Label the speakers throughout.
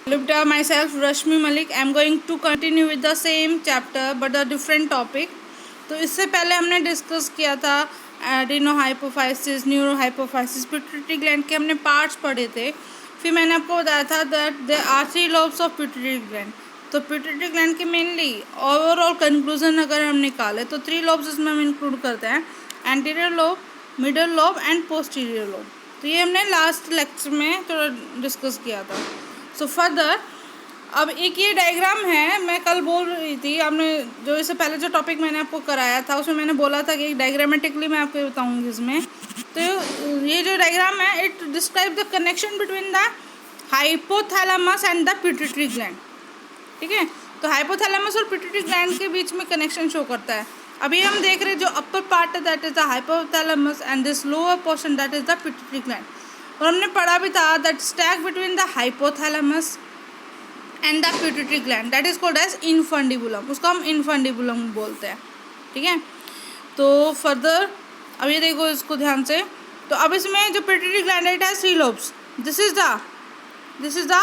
Speaker 1: Myself Rashmi Malik. I am going to continue with the same chapter but a different topic. तो इससे पहले हमने discuss किया था adeno hypophysis, neuro hypophysis, pituitary gland के हमने पार्ट्स पढ़े थे। फिर मैंने आपको बताया था that there are 3 lobes of pituitary gland. तो पिट्यूटरी ग्लैंड के मेनली ओवरऑल कंक्लूजन अगर हम निकालें तो 3 लोब्स इसमें हम इंक्लूड करते हैं, anterior lobe, middle lobe and posterior lobe. तो ये हमने लास्ट लेक्चर में थोड़ा डिस्कस किया था। सो फर्दर अब एक ये डायग्राम है, मैं कल बोल रही थी, आपने जो इससे पहले जो टॉपिक मैंने आपको कराया था उसमें मैंने बोला था कि डायग्रामेटिकली मैं आपको बताऊंगी इसमें। तो ये जो डायग्राम है it describe the connection between the hypothalamus and the pituitary gland. ठीक है, तो हाइपोथैलेमस और पिट्यूटरी ग्लैंड के बीच में कनेक्शन शो करता है। अभी हम देख रहे हैं जो अपर पार्ट है that is the hypothalamus and this lower portion that is the pituitary gland. और हमने पढ़ा भी था that stalk between the hypothalamus and the pituitary gland that is called as infundibulum, उसको हम इनफंडिबुलम बोलते हैं। ठीक है, तो फर्दर अब ये देखो इसको ध्यान से। तो अब इसमें जो पिट्यूटरी ग्लैंड है it has 3 lobes. This is the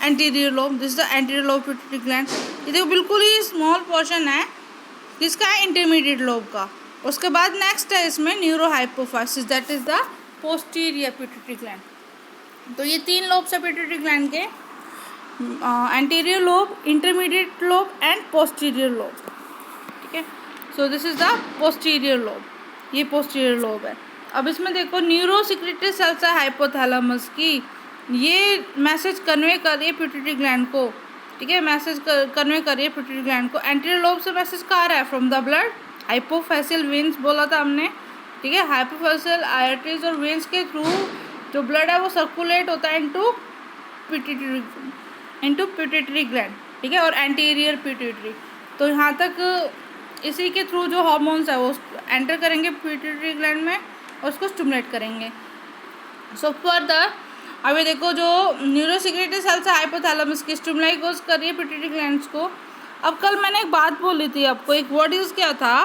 Speaker 1: anterior lobe, this is the anterior lobe pituitary gland. ये देखो बिल्कुल ही स्मॉल पोर्शन है किसका है, इंटरमीडिएट लोब का। उसके बाद नेक्स्ट है इसमें neuro hypophysis that is the posterior pituitary gland. तो ये 3 लोब्स है पिट्यूटरी ग्लैंड के, anterior lobe, intermediate lobe and posterior lobe. ठीक है, so this is the posterior lobe, ये पोस्टीरियर लोब है। अब इसमें देखो न्यूरो सिक्रेटरी सेल्स है हाइपोथैलेमस की, ये मैसेज कन्वे कर रही है पिट्यूटरी ग्लैंड को। ठीक है, मैसेज कन्वे कर रही है पिट्यूटरी ग्लैंड को। एंटीरियर लोब से मैसेज कहाँ आ रहा है, फ्रॉम द ब्लड, हाइपोफैसियल वेन्स बोला था हमने। ठीक है, हाइपोफैसियल आर्टरीज और वेन्स के थ्रू जो ब्लड है वो सर्कुलेट होता है इनटू पिट्यूटरी ग्लैंड। ठीक है, और एंटीरियर पिट्यूटरी। तो यहाँ तक इसी के थ्रू जो हार्मोन्स है वो एंटर करेंगे पिट्यूटरी ग्लैंड में और उसको स्टिमुलेट करेंगे। सो फर्दर अभी देखो जो न्यूरो सिक्रेटरी सेल्स है हाइपोथैलेमस की, स्टिमुलाई गोज कर रही है पिट्यूटरी ग्लैंड्स को। अब कल मैंने एक बात बोली थी आपको, एक वर्ड यूज़ किया था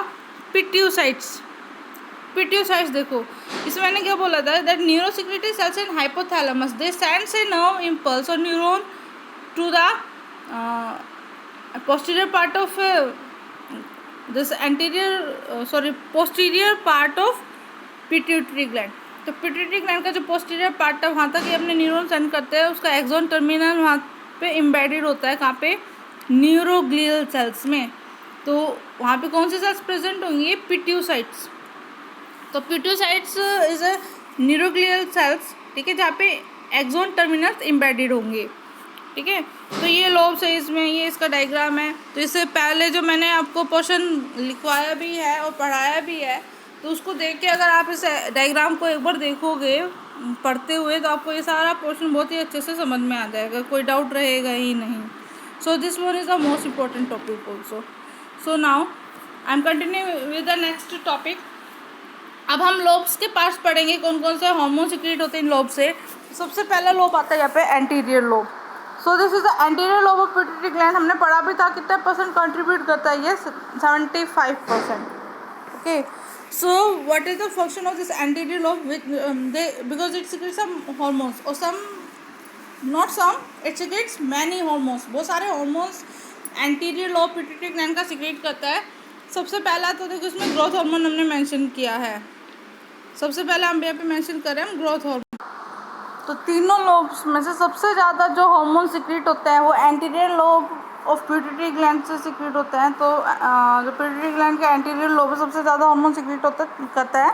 Speaker 1: पिट्यूसाइट्स। पिट्यूसाइट्स देखो इसमें मैंने क्या बोला था that neuro secretory cells in hypothalamus they sends a nerve impulse और neuron to the posterior part of this posterior part of pituitary gland। तो पिट्यूटरी ग्लैंड का जो पोस्टीरियर पार्ट है वहाँ तक ये अपने न्यूरॉन सेंड करते हैं, उसका एक्सॉन टर्मिनल वहाँ पे एम्बेडेड होता है, कहाँ पे, न्यूरोग्लियल सेल्स में। तो वहाँ पे कौन सी सेल्स प्रेजेंट होंगी, पिट्यूसाइट्स। तो पिट्यूसाइट्स इज अ न्यूरोग्लियल सेल्स, ठीक है, जहाँ पे एक्सॉन टर्मिनल्स एम्बेडेड होंगे। ठीक है, तो ये लोब्स है इसमें, ये इसका डायग्राम है। तो इससे पहले जो मैंने आपको पोर्शन लिखवाया भी है और पढ़ाया भी है, तो उसको देख के अगर आप इस डायग्राम को एक बार देखोगे पढ़ते हुए तो आपको ये सारा पोर्शन बहुत ही अच्छे से समझ में आ जाएगा, कोई डाउट रहेगा ही नहीं। So this one is the most important topic also. So now I am continue with the next topic. अब हम लोब्स के पार्ट्स पढ़ेंगे, कौन कौन से हार्मोन सिक्रेट होते हैं इन लोब से। सबसे पहला लोब आता है यहाँ पे anterior lobe. So this is the anterior lobe of pituitary gland. हमने पढ़ा भी था कितना परसेंट कंट्रीब्यूट करता है ये, 75%। Okay, so what is the function of this anterior lobe, because it secretes some hormones और some not some, it secretes many hormones, बहुत सारे hormones anterior lobe pituitary gland का सिक्रेट करता है। सबसे पहला तो देखो इसमें ग्रोथ हार्मोन हमने मेंशन किया है, सबसे पहले हम यहाँ पे मेंशन कर रहे हैं ग्रोथ हार्मोन। तो तीनों लोब्स में से सबसे ज़्यादा जो हार्मोन सिक्रेट होता है वो anterior lobe of pituitary gland से सिक्रेट होता है। तो जो पिट्यूटरी ग्लैंड का एंटीरियर लोब है सबसे ज़्यादा हार्मोन सिक्रेट करता है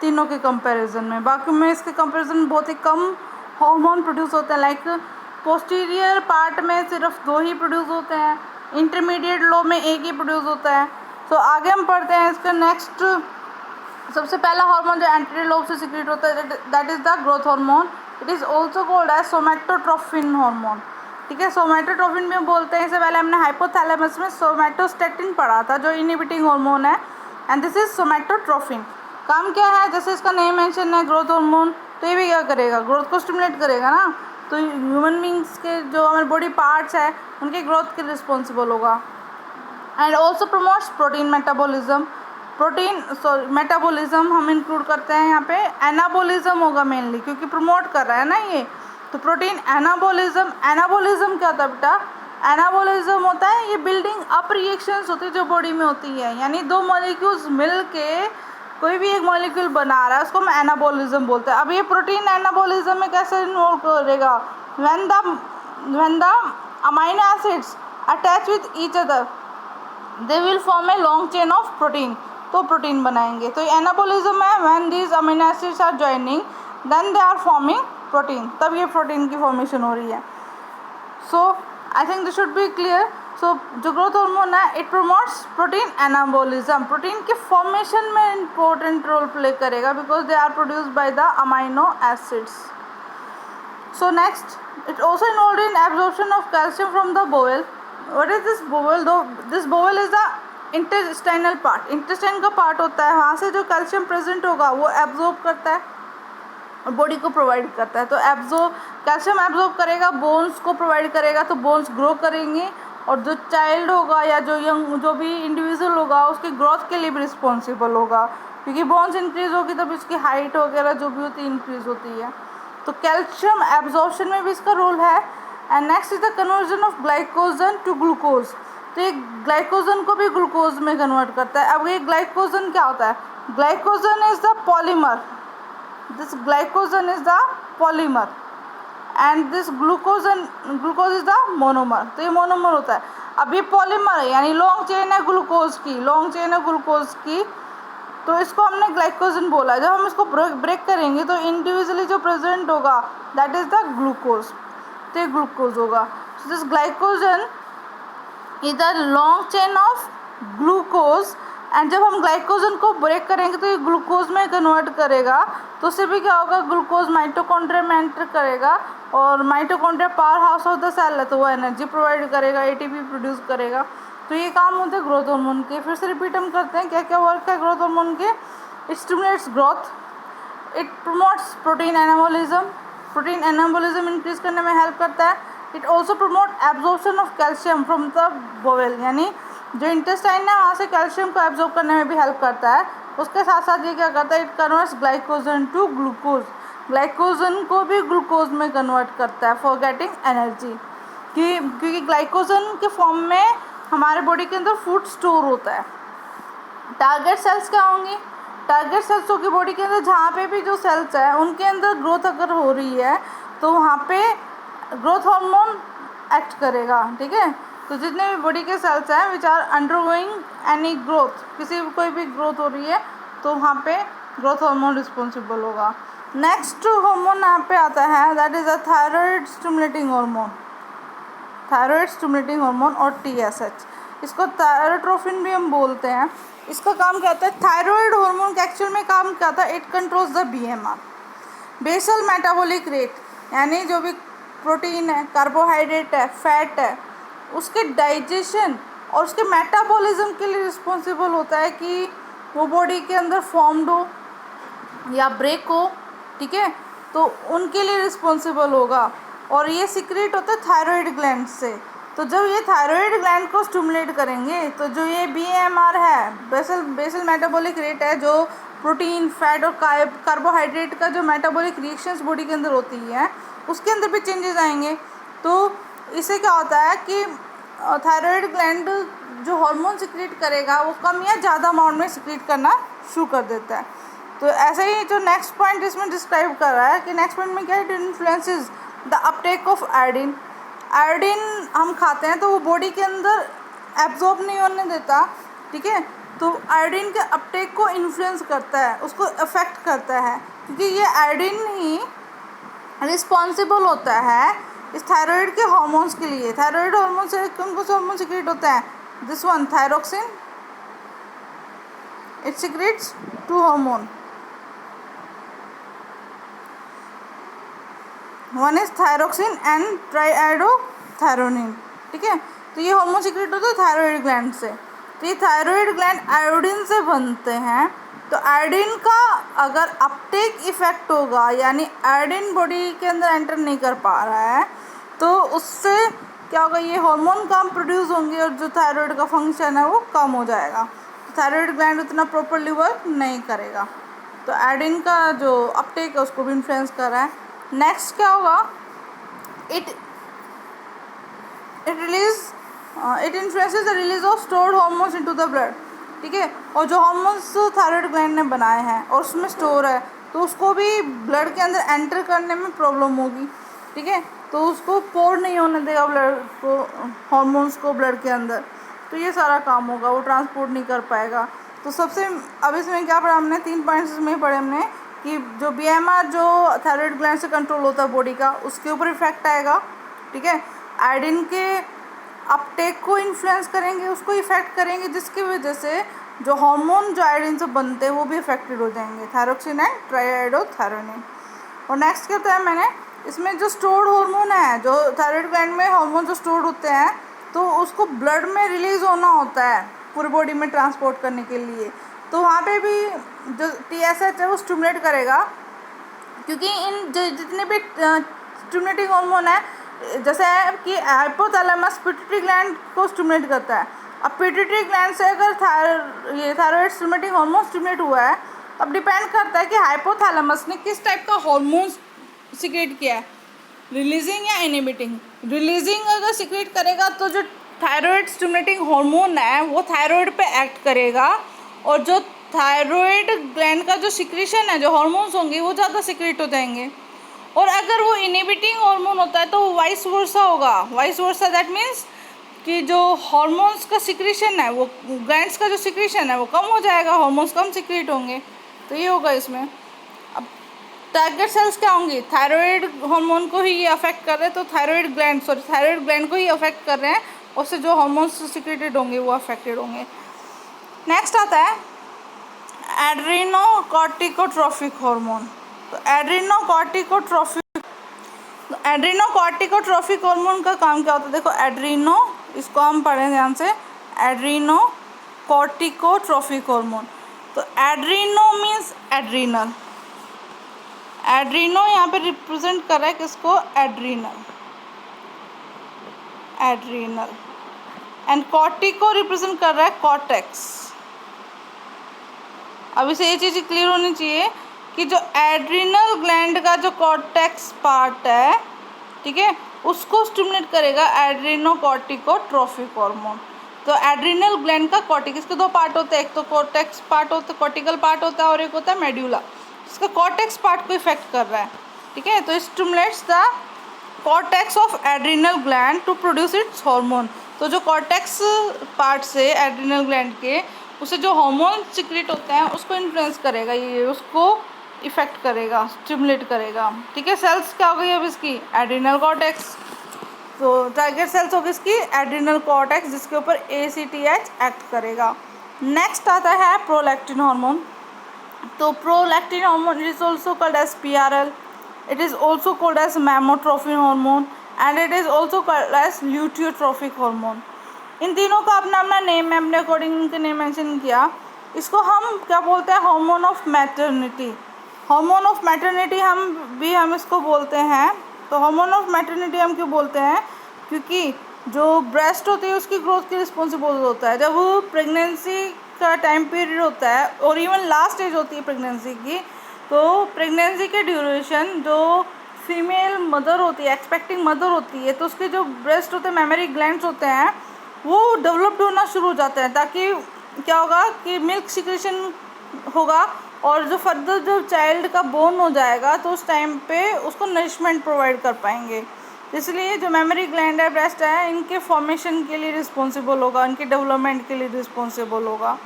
Speaker 1: तीनों के कंपैरिजन में। बाकी में इसके कंपैरिजन में बहुत ही कम हार्मोन प्रोड्यूस होता है, लाइक पोस्टीरियर पार्ट में सिर्फ 2 ही प्रोड्यूस होते हैं, इंटरमीडिएट लोब में 1 ही प्रोड्यूस होता है। तो आगे हम पढ़ते हैं इसका नेक्स्ट। सबसे पहला हार्मोन जो एंटीरियर लोब से सिक्रेट होता है that is the growth hormone. It is also called as somatotrophin hormone. ठीक है, सोमैटोट्रोफिन में बोलते हैं। इससे पहले हमने हाइपोथैलेमस में सोमैटोस्टैटिन पढ़ा था जो इनहिबिटिंग हार्मोन है, एंड दिस इज सोमैटोट्रोफिन। काम क्या है, जैसे इसका नेम मेंशन है ग्रोथ हार्मोन, तो ये भी क्या करेगा, ग्रोथ को स्टिमुलेट करेगा ना। तो ह्यूमन बींग्स के जो हमारे बॉडी पार्ट्स है उनके ग्रोथ के रिस्पॉन्सिबल होगा। And also promotes protein metabolism. Metabolism हम इंक्लूड करते हैं यहाँ पे, एनाबॉलिज्म होगा मेनली क्योंकि प्रमोट कर रहा है ना ये। तो प्रोटीन एनाबोलिज्म, एनाबोलिज्म क्या होता है बेटा? एनाबोलिज्म होता है ये बिल्डिंग अप रिएक्शंस होती है जो बॉडी में होती है, यानी दो मॉलिक्यूल्स मिल के कोई भी एक मॉलिक्यूल बना रहा है, उसको हम एनाबोलिज्म बोलते हैं। अब ये प्रोटीन एनाबोलिज्म में कैसे इन्वॉल्व करेगा? When the amino acids attach with each other they will form a long chain of protein, तो प्रोटीन बनाएंगे। तो ये एनाबोलिज्म है, when these amino acids are joining then they are forming protein, तब ये प्रोटीन की formation हो रही है। So I think this should be clear. So जो ग्रोथ हार्मोन है it promotes protein anabolism, protein के फॉर्मेशन में इंपॉर्टेंट रोल प्ले करेगा because they are produced by the amino acids. So next, it also involved in absorption of calcium from the bowel. What is this bowel? Though this bowel is the intestinal part, intestine का part होता है, वहाँ से जो calcium present होगा वो absorb करता है और बॉडी को प्रोवाइड करता है। तो कैल्शियम एब्जॉर्ब करेगा, बोन्स को प्रोवाइड करेगा, तो बोन्स ग्रो करेंगे और जो चाइल्ड होगा या जो यंग जो भी इंडिविजुअल होगा उसकी ग्रोथ के लिए भी रिस्पॉन्सिबल होगा, क्योंकि बोन्स इंक्रीज होगी तब उसकी हाइट वगैरह जो भी होती है इंक्रीज होती है। तो कैल्शियम एब्जॉर्प्शन में भी इसका रोल है। And next is the conversion of glycogen to glucose, तो ये ग्लाइकोजन को भी ग्लूकोज में कन्वर्ट करता है। अब ये ग्लाइकोजन क्या होता है? Glycogen is the polymer, this glycogen is the polymer and this glucose is the monomer, तो ये मोनोमर होता है। अब ये पॉलीमर है यानी लॉन्ग चेन है ग्लूकोज की, लॉन्ग चेन है ग्लूकोज की, तो इसको हमने ग्लाइकोजन बोला। जब हम इसको ब्रेक करेंगे तो इंडिविजुअली जो प्रेजेंट होगा दैट इज द ग्लूकोज, तो ये ग्लूकोज होगा। So this glycogen is the long chain of glucose and जब हम ग्लाइकोजन को ब्रेक करेंगे तो ये ग्लूकोज में कन्वर्ट करेगा, तो उससे भी क्या होगा? ग्लूकोज माइटोकॉन्ड्रिया में एंटर करेगा और mitochondria power house of the cell है, तो वो एनर्जी प्रोवाइड करेगा, एटीपी प्रोड्यूस करेगा। तो ये काम होते हैं ग्रोथ हार्मोन के। फिर से रिपीट हम करते हैं क्या क्या वर्क है ग्रोथ हार्मोन के। It stimulates growth, it promotes protein anabolism, protein anabolism increase करने में हेल्प करता है। It also promote absorption of calcium from the bowel, यानी जो इंटेस्टाइन है वहाँ से कैल्शियम को एब्जॉर्ब करने में भी हेल्प करता है। उसके साथ साथ ये क्या करता है? It converts glycogen to glucose, glycogen को भी ग्लूकोज में कन्वर्ट करता है फॉर गेटिंग एनर्जी, क्योंकि ग्लाइकोजन के फॉर्म में हमारे बॉडी के अंदर फूड स्टोर होता है। टारगेट सेल्स क्या होंगी? टारगेट सेल्स होगी बॉडी के अंदर जहाँ पे भी जो सेल्स है उनके अंदर ग्रोथ अगर हो रही है तो वहाँ पे ग्रोथ हार्मोन एक्ट करेगा, ठीक है। तो जितने भी बॉडी के सेल्स हैं which are undergoing any growth, किसी कोई भी ग्रोथ हो रही है तो वहाँ पे ग्रोथ हार्मोन रिस्पॉन्सिबल होगा। नेक्स्ट हार्मोन यहाँ पे आता है that is a thyroid stimulating hormone, thyroid stimulating hormone और TSH, इसको थायरोट्रोफिन भी हम बोलते हैं। इसका काम क्या होता है? थायराइड हार्मोन का एक्चुअल में काम क्या होता है? It controls the BMR, basal metabolic rate, यानी जो भी प्रोटीन है, कार्बोहाइड्रेट है, फैट है, उसके डाइजेशन और उसके मेटाबॉलिज्म के लिए रिस्पॉन्सिबल होता है कि वो बॉडी के अंदर फॉर्म्ड हो या ब्रेक हो, ठीक है, तो उनके लिए रिस्पॉन्सिबल होगा। और ये सीक्रेट होता है थायराइड ग्लैंड से। तो जब ये थायराइड ग्लैंड को स्टिमुलेट करेंगे तो जो ये BMR है, बेसल मेटाबॉलिक रेट है, जो प्रोटीन, फैट और कार्बोहाइड्रेट का जो मेटाबॉलिक रिएक्शंस बॉडी के अंदर होती है उसके अंदर भी चेंजेस आएंगे। तो इससे क्या होता है कि थायराइड ग्लैंड जो हार्मोन सिक्रेट करेगा वो कम या ज़्यादा अमाउंट में सिक्रेट करना शुरू कर देता है। तो ऐसे ही जो नेक्स्ट पॉइंट इसमें डिस्क्राइब कर रहा है कि नेक्स्ट पॉइंट में क्या है? It influences the Uptake of iodine. Iodine हम खाते हैं तो वो बॉडी के अंदर एब्जॉर्ब नहीं होने देता, ठीक है, तो आयोडीन के अपटेक को इन्फ्लुएंस करता है, उसको अफेक्ट करता है, क्योंकि ये आयोडीन ही रिस्पॉन्सिबल होता है इस थायराइड के हार्मोन्स के लिए। थायराइड हार्मोन से कौन कौन से हार्मोन सिक्रेट होता है? This one thyroxine, it secretes 2 hormone, one is thyroxine and triiodothyronine, ठीक है। तो ये हार्मोन सिक्रेट होता है थायराइड ग्लैंड से। तो ये थायराइड ग्लैंड आयोडीन से बनते हैं। तो आयोडीन का अगर अपटेक इफेक्ट होगा, यानी आयोडीन बॉडी के अंदर एंटर नहीं कर पा रहा है, तो उससे क्या होगा? ये हार्मोन कम प्रोड्यूस होंगे और जो थायराइड का फंक्शन है वो कम हो जाएगा। थायराइड ग्लैंड उतना प्रॉपरली वर्क नहीं करेगा। तो आयोडीन का जो अपटेक है उसको भी इन्फ्लुएंस कर रहा है। नेक्स्ट क्या होगा? It it influences the release of stored hormones into the blood, ठीक है। और जो हार्मोन्स थायराइड ग्लैंड ने बनाए हैं और उसमें स्टोर है, तो उसको भी ब्लड के अंदर एंटर करने में प्रॉब्लम होगी, ठीक है। तो उसको पोर नहीं होने देगा ब्लड को, हार्मोन्स को ब्लड के अंदर, तो ये सारा काम होगा, वो ट्रांसपोर्ट नहीं कर पाएगा। तो सबसे अब इसमें क्या पढ़ा हमने, 3 पॉइंट्स में पढ़े हमने कि जो BMR जो थायराइड ग्लैंड से कंट्रोल होता है बॉडी का, उसके ऊपर इफेक्ट आएगा, ठीक है। आयोडीन के अपटेक को इन्फ्लुएंस करेंगे, उसको इफेक्ट करेंगे, जिसकी वजह से जो हार्मोन जो आयोडीन से बनते हैं वो भी इफेक्टेड हो जाएंगे, थायरोक्सिन एंड ट्राइआयोडोथायरोनिन। और नेक्स्ट क्या बताया मैंने, इसमें जो स्टोर्ड हार्मोन है, जो थायराइड ग्लैंड में हार्मोन जो स्टोर्ड होते हैं, तो उसको ब्लड में रिलीज होना होता है पूरी बॉडी में ट्रांसपोर्ट करने के लिए। तो वहाँ पे भी जो TSH है वो स्टिमुलेट करेगा, क्योंकि इन जितने भी स्टिमुलेटिंग हार्मोन है, जैसे है कि हाइपोथैलेमस पिट्यूटरी ग्लैंड को स्टिमुलेट करता है। अब पिट्यूटरी ग्लैंड से अगर ये थायराइड स्टिमुलेटिंग हार्मोन स्टिमुलेट हुआ है, अब डिपेंड करता है कि हाइपोथैलेमस ने किस टाइप का हार्मोन सिक्रेट किया है, रिलीजिंग या इनहिबिटिंग। रिलीजिंग अगर सिक्रेट करेगा तो जो थायराइड स्टिमुलेटिंग हार्मोन है वो थायराइड पे एक्ट करेगा, और जो थायराइड ग्लैंड का जो सिक्रीशन है, जो हार्मोन्स होंगे वो ज़्यादा सिक्रेट हो जाएंगे। और अगर वो इनहिबिटिंग हार्मोन होता है तो वाइस वर्सा होगा। वाइस वर्सा दैट मीन्स कि जो हार्मोन्स का सिक्रीशन है, वो ग्लैंड्स का जो सिक्रीशन है वो कम हो जाएगा, हार्मोन्स कम सिक्रेट होंगे, तो ये होगा इसमें। अब टारगेट सेल्स क्या होंगी, थायराइड हार्मोन को ही ये अफेक्ट कर रहे हैं, तो थायराइड ग्लैंड को ही अफेक्ट कर रहे हैं, उससे जो हार्मोन्स सिक्रेटेड होंगे वो अफेक्टेड होंगे। नेक्स्ट आता है एड्रेनोकॉर्टिकोट्रोफिक हार्मोन। तो एड्रेनोकॉर्टिकोट्रोफिक हार्मोन का काम क्या होता है, देखो एड्रीनो, इसको हम पढ़ें ध्यान से, एड्रेनोकॉर्टिकोट्रोफिक हार्मोन। तो एड्रीनो मीन्स एड्रीनल, एड्रीनो यहाँ पे रिप्रेजेंट कर रहा है किसको, एड्रीनल, एंड कॉर्टिको रिप्रेजेंट कर रहा है कॉर्टेक्स। अब इसे ये चीज़ क्लियर होनी चाहिए कि जो एड्रिनल ग्लैंड का जो कॉर्टेक्स पार्ट है, ठीक है, उसको स्टिमुलेट करेगा एड्रेनोकॉर्टिकोट्रोफिक हार्मोन। तो एड्रिनल ग्लैंड का कॉर्टिक, इसके 2 पार्ट होते हैं, एक तो कॉर्टेक्स पार्ट होता है, कॉर्टिकल पार्ट होता है, और एक होता है मेड्यूला। इसका कॉर्टेक्स पार्ट को इफेक्ट कर रहा है, ठीक है। तो stimulates the cortex of adrenal gland to produce its hormone. तो जो कॉर्टेक्स पार्ट से एड्रिनल ग्लैंड के, उसे जो हार्मोन सिक्रेट होते हैं उसको इन्फ्लुएंस करेगा, ये उसको इफेक्ट करेगा, स्टिमुलेट करेगा, ठीक है। सेल्स क्या हो गई अब इसकी, एड्रिनल कॉर्टेक्स। तो टारगेट सेल्स होगी इसकी एड्रिनल कॉर्टेक्स, जिसके ऊपर ACTH एक्ट करेगा। नेक्स्ट आता है प्रोलैक्टिन हार्मोन। तो prolactin hormone is also called as PRL, it is also called as mammotrophin hormone, and it is also called as luteotrophic hormone. इन तीनों का अपना अपना नेम है, हमने अकॉर्डिंग उनके नेम मेंशन किया। इसको हम क्या बोलते हैं, hormone of maternity. Hormone of maternity हम इसको बोलते हैं। तो हार्मोन ऑफ मैटरनिटी हम क्यों बोलते हैं, क्योंकि जो ब्रेस्ट होती है उसकी ग्रोथ की रिस्पॉन्सिबल होता है। जब प्रेगनेंसी का टाइम पीरियड होता है और इवन लास्ट एज होती है प्रेगनेंसी की, तो प्रेगनेंसी के ड्यूरेशन जो फीमेल मदर होती है, एक्सपेक्टिंग मदर होती है, तो उसके जो ब्रेस्ट होते हैं, मेमरी ग्लैंड्स होते हैं, वो डेवलप्ड होना शुरू हो जाते हैं, ताकि क्या होगा कि मिल्क सिक्रेशन होगा, और जो फर्दर जो चाइल्ड का बोर्न हो जाएगा तो उस टाइम पे उसको नरिशमेंट प्रोवाइड कर पाएंगे। इसलिए जो मेमरी ग्लैंड है, ब्रेस्ट है, इनके फॉर्मेशन के लिए रिस्पॉन्सिबल होगा, इनके डेवलपमेंट के लिए रिस्पॉन्सिबल होगा।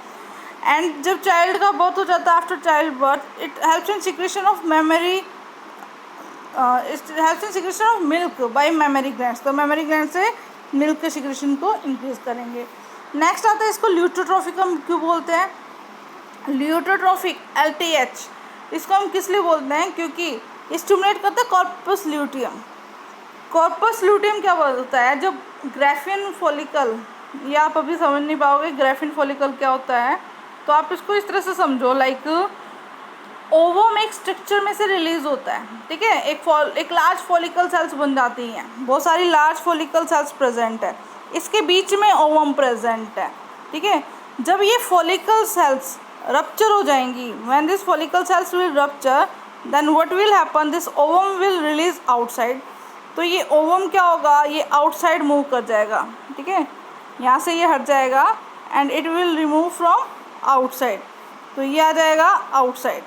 Speaker 1: एंड जब चाइल्ड का बर्थ हो जाता है, after child birth, it helps in secretion of milk bye mammary glands. तो मेमरी ग्लैंड से मिल्क के सिक्रेशन को इंक्रीज करेंगे। नेक्स्ट आता है, इसको ल्यूटोट्रोफिक हम क्यों बोलते हैं, ल्यूटोट्रोफिक LTH। इसको हम किस लिए बोलते हैं, क्योंकि स्टिमुलेट करता है कॉर्पस ल्यूटियम। कॉर्पस ल्यूटियम क्या बोलता है, जब ग्राफिन फॉलिकल, या आप अभी समझ नहीं पाओगे ग्राफिन फॉलिकल क्या होता है, तो आप इसको इस तरह से समझो, लाइक ओवम एक स्ट्रक्चर में से रिलीज होता है, ठीक है। एक लार्ज फॉलिकल सेल्स बन जाती हैं, बहुत सारी लार्ज फॉलिकल सेल्स प्रेजेंट है, इसके बीच में ओवम प्रेजेंट है, ठीक है। जब ये फॉलिकल सेल्स रप्चर हो जाएंगी, when this follicle cells will rupture, then what will happen, this ovum will release outside. तो ये ओवम क्या होगा, ये आउटसाइड मूव कर जाएगा, ठीक है, यहाँ से ये हट जाएगा and it will remove from outside, तो ये आ जाएगा आउटसाइड।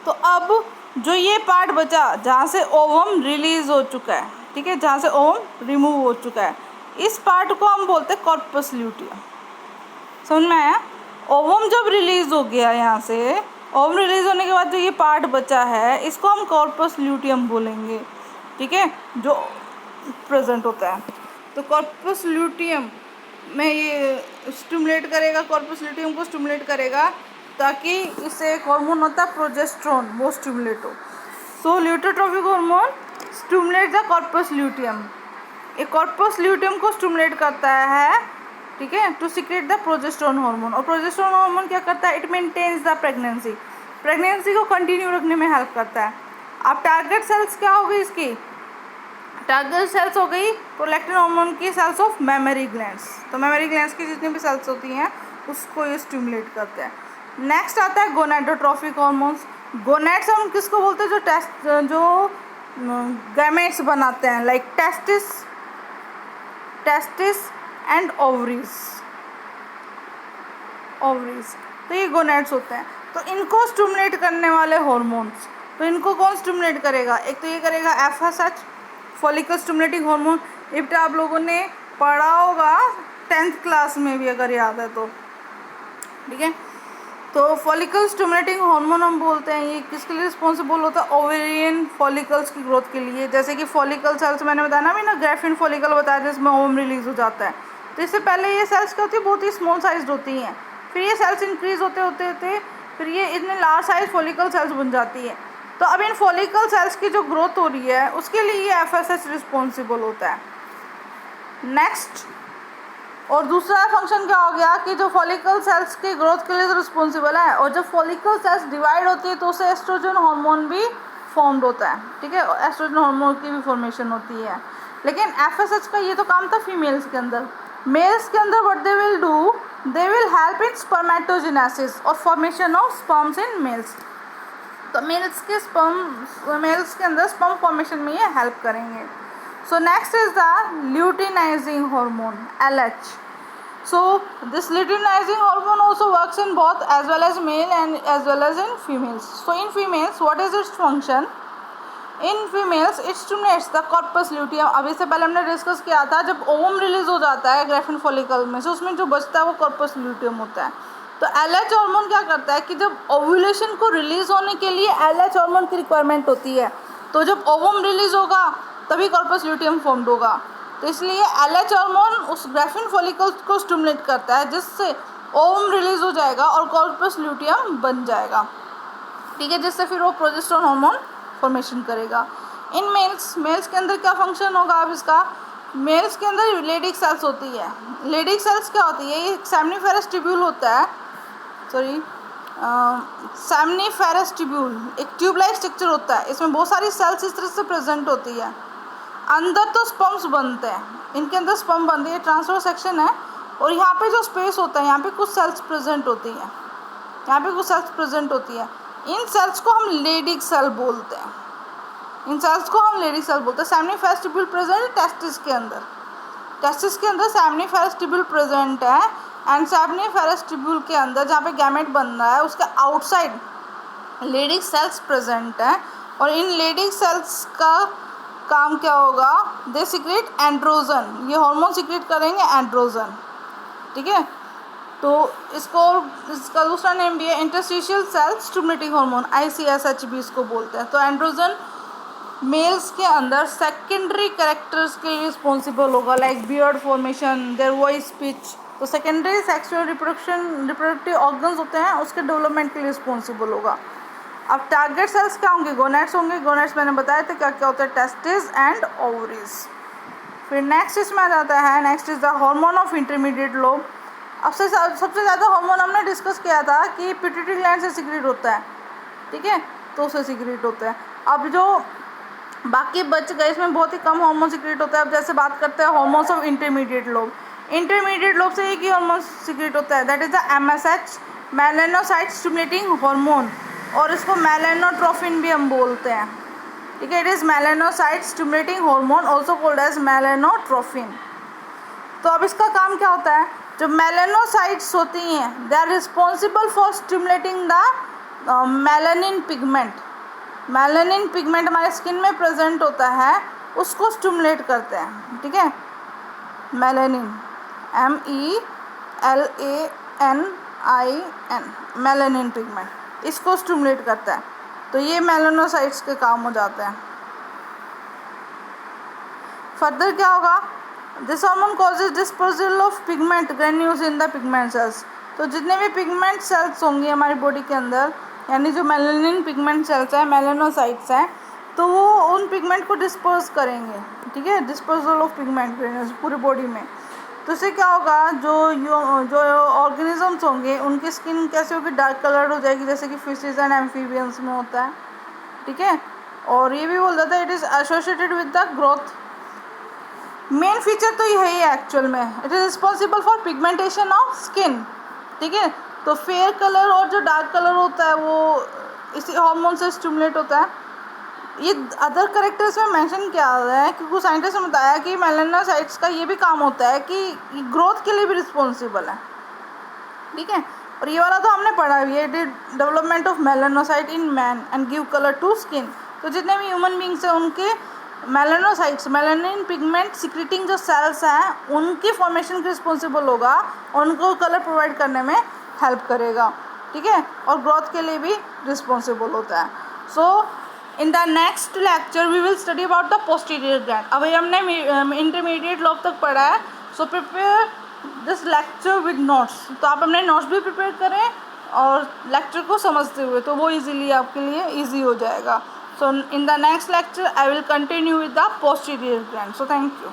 Speaker 1: तो अब जो ये पार्ट बचा जहाँ से ओवम रिलीज हो चुका है, ठीक है, जहाँ से ओवम रिमूव हो चुका है, इस पार्ट को हम बोलते हैं कॉर्पस ल्यूटियम। समझ में आया? ओवम जब रिलीज हो गया यहाँ से, ओवम रिलीज होने के बाद जो ये पार्ट बचा है इसको हम कॉर्पस ल्यूटियम बोलेंगे, ठीक है, जो प्रेजेंट होता है। तो कॉर्पस ल्यूटियम में ये स्टिमुलेट करेगा, कॉर्पस ल्यूटियम को स्टिमुलेट करेगा ताकि इससे एक हार्मोन होता है प्रोजेस्टेरोन, वो स्टिमुलेट हो। So luteotrophic hormone stimulate the corpus luteum, एक कॉर्पस ल्यूटियम को स्टिमुलेट करता है, ठीक है, to secrete the progesterone hormone. और प्रोजेस्टेरोन हार्मोन क्या करता है, it maintains the pregnancy, pregnancy को कंटिन्यू रखने में हेल्प करता है। अब टारगेट सेल्स क्या हो गई इसकी, टारगेट सेल्स हो गई प्रोलैक्टिन हार्मोन की सेल्स ऑफ मेमोरी ग्लैंड्स। तो मेमोरी ग्लैंड्स की जितनी भी सेल्स होती हैं उसको ये स्टिमुलेट करते हैं। नेक्स्ट आता है गोनेडोट्रोफिक हार्मोन्स। गोनेड्स हम किसको बोलते हैं, जो गैमेट्स बनाते हैं, लाइक टेस्टिस एंड ओवरीज, तो ये गोनेड्स होते हैं। तो इनको स्टिमुलेट करने वाले हार्मोन्स, तो इनको कौन स्टिमुलेट करेगा, एक तो ये करेगा FSH, follicle stimulating hormone. If आप लोगों ने पढ़ा होगा 10th क्लास में भी अगर याद है तो, ठीक है। तो फॉलिकल स्टिमुलेटिंग हार्मोन हम बोलते हैं, ये किसके लिए रिस्पॉन्सिबल होता है, ओवेरियन फॉलिकल्स की ग्रोथ के लिए। जैसे कि फॉलिकल सेल्स मैंने बताया ना, मैंने ग्राफिन फॉलिकल बताया जिसमें ओवम रिलीज हो जाता है। तो इससे पहले ये सेल्स क्या होती है, बहुत ही स्मॉल साइज होती हैं, फिर ये सेल्स इंक्रीज होते फिर ये इतने लार्ज साइज फॉलिकल सेल्स बन जाती है। तो अब इन फॉलिकल सेल्स की जो ग्रोथ हो रही है उसके लिए ये FSH रिस्पॉन्सिबल होता है। नेक्स्ट, और दूसरा फंक्शन क्या हो गया कि जो फॉलिकल सेल्स की ग्रोथ के लिए रिस्पॉन्सिबल है, और जब फॉलिकल सेल्स डिवाइड होती है तो उससे एस्ट्रोजन हार्मोन भी फॉर्म्ड होता है, ठीक है, एस्ट्रोजन हार्मोन की भी फॉर्मेशन होती है। लेकिन FSH का ये तो काम था फीमेल्स के अंदर। मेल्स के अंदर what they will do, they will help in spermatogenesis और formation of sperms in males. तो मेल्स के अंदर स्पर्म फॉर्मेशन में ये हेल्प करेंगे। So next is the luteinizing hormone LH. So this luteinizing hormone also works in both as well as male and as well as in females. So in females, what is its function? In females, it stimulates the corpus luteum. अभी से पहले हमने discuss किया था, जब ovum release हो जाता है ग्राफिन फॉलिकल में से, उसमें जो बचता है वो कॉर्पस ल्यूटियम होता है। तो LH हार्मोन क्या करता है कि जब ओव्यूलेशन को रिलीज होने के लिए LH हार्मोन की रिक्वायरमेंट होती है, तो जब ओवम रिलीज होगा तभी कॉर्पस ल्यूटियम फॉर्म्ड होगा। तो इसलिए LH हार्मोन उस ग्राफिन फॉलिकल को स्टिमुलेट करता है जिससे ओवम रिलीज हो जाएगा और कॉर्पस ल्यूटियम बन जाएगा, ठीक है, जिससे फिर वो प्रोजेस्टेरोन हार्मोन फॉर्मेशन करेगा। इन मेल्स के अंदर क्या फंक्शन होगा अब इसका, मेल्स के अंदर लेडिक सेल्स होती है। लेडिक सेल्स क्या होती है, ये सेमनीफेरस ट्यूब्यूल होता है, सेमनीफेरस ट्यूब्यूल एक ट्यूबलाइक स्ट्रक्चर होता है, इसमें बहुत सारी सेल्स इस तरह से प्रेजेंट होती है। अंदर तो स्पर्म्स बनते हैं, इनके अंदर स्पर्म बनती है, ट्रांसफर सेक्शन है, और यहाँ पे जो स्पेस होता है यहाँ पे कुछ सेल्स प्रेजेंट होती हैं, इन सेल्स को हम लेडिक सेल बोलते हैं, सेमनीफेरस ट्यूब्यूल प्रेजेंट है टेस्टिस के अंदर सेमनीफेरस ट्यूब्यूल प्रेजेंट है, एंड सेमनीफेरस ट्यूब्यूल के अंदर जहाँ पे गैमेट बन रहा है उसके आउटसाइड लेडिक सेल्स प्रेजेंट है। और इन लेडिक सेल्स का काम क्या होगा, दे सीक्रेट एंड्रोजन, ये हार्मोन सीक्रेट करेंगे एंड्रोजन, ठीक है। तो इसका दूसरा नेम भी है interstitial cell stimulating hormone, ICSH भी इसको बोलते हैं। तो एंड्रोजन मेल्स के अंदर सेकेंडरी कैरेक्टर्स के लिए रिस्पॉन्सिबल होगा, like beard formation, their voice, pitch. तो सेकेंडरी सेक्सुअल रिप्रोडक्टिव ऑर्गन्स होते हैं, उसके डेवलपमेंट के लिए रिस्पॉन्सिबल होगा। अब टारगेट सेल्स क्या होंगे, गोनेड्स होंगे। गोनेड्स मैंने बताया था क्या क्या होता है, टेस्टिस एंड ओवरीज। फिर नेक्स्ट इसमें आ जाता है, next is the hormone of intermediate lobe. अब सबसे ज़्यादा हार्मोन हमने डिस्कस किया था कि पिट्यूटरी ग्लैंड से सीक्रेट होता है, ठीक है, तो उससे सीक्रेट होता है। अब जो बाकी बच गए इसमें बहुत ही कम हार्मोन सीक्रेट होता है। अब जैसे बात करते हैं hormones of intermediate lobe, intermediate lobe से एक ही हार्मोन सीक्रेट होता है, that is the MSH, melanocyte stimulating hormone, और इसको मेलानोट्रोफिन भी हम बोलते हैं, ठीक है, it is melanocyte stimulating hormone also called as melanotrophin. तो अब इसका काम क्या होता है, जो मेलानोसाइट्स होती हैं they are responsible for stimulating the melanin pigment. Melanin pigment हमारे स्किन में प्रेजेंट होता है, उसको स्टिमुलेट करते हैं। ठीक है, मेलानिन MELANIN मेलानिन पिगमेंट इसको स्टिमुलेट करता है। तो ये मेलानोसाइट्स के काम हो जाते हैं। फर्दर क्या होगा, this hormone causes disposal of pigment granules in the pigment cells. तो जितने भी पिगमेंट सेल्स होंगे हमारी बॉडी के अंदर, यानी जो मेलानिन पिगमेंट सेल्स हैं, मेलानोसाइट्स हैं, तो वो उन पिगमेंट को डिस्पोज करेंगे। ठीक है, डिस्पोजल ऑफ पिगमेंट ग्रेन्यूल्स पूरी बॉडी में। तो इससे क्या होगा, जो ऑर्गेनिजम्स होंगे उनकी स्किन कैसे होगी, डार्क कलर हो जाएगी, जैसे कि फिशेज एंड एम्फीबियंस में होता है। ठीक है, और ये भी बोल जाता है it is associated with the growth. Main feature तो यही है एक्चुअल में, it is responsible for pigmentation of skin. ठीक है, तो फेयर कलर और जो डार्क कलर होता है वो इसी हार्मोन से स्टिमुलेट होता है। ये अदर करेक्टर्स में मेंशन किया हुआ है क्योंकि साइंटिस्ट ने बताया कि मेलानोसाइट्स का ये भी काम होता है कि ग्रोथ के लिए भी रिस्पॉन्सिबल है। ठीक है, और ये वाला तो हमने पढ़ा है, ये development of melanocyte in man and give colour to skin. तो जितने भी ह्यूमन बींग्स हैं उनके मेलानोसाइट्स, मेलानिन पिगमेंट सिक्रेटिंग जो सेल्स हैं, उनकी फॉर्मेशन के रिस्पॉन्सिबल होगा, उनको कलर प्रोवाइड करने में हेल्प करेगा। ठीक है, और ग्रोथ के लिए भी रिस्पॉन्सिबल होता है। So in the next lecture we will study about the posterior gland. अभी हमने इंटरमीडिएट लोग तक पढ़ा है, so prepare this lecture with notes. तो आप अपने नोट्स भी प्रिपेयर करें और लेक्चर को समझते हुए, तो वो इजीली आपके लिए इजी हो जाएगा। So in the next lecture I will continue with the posterior gland. So thank you.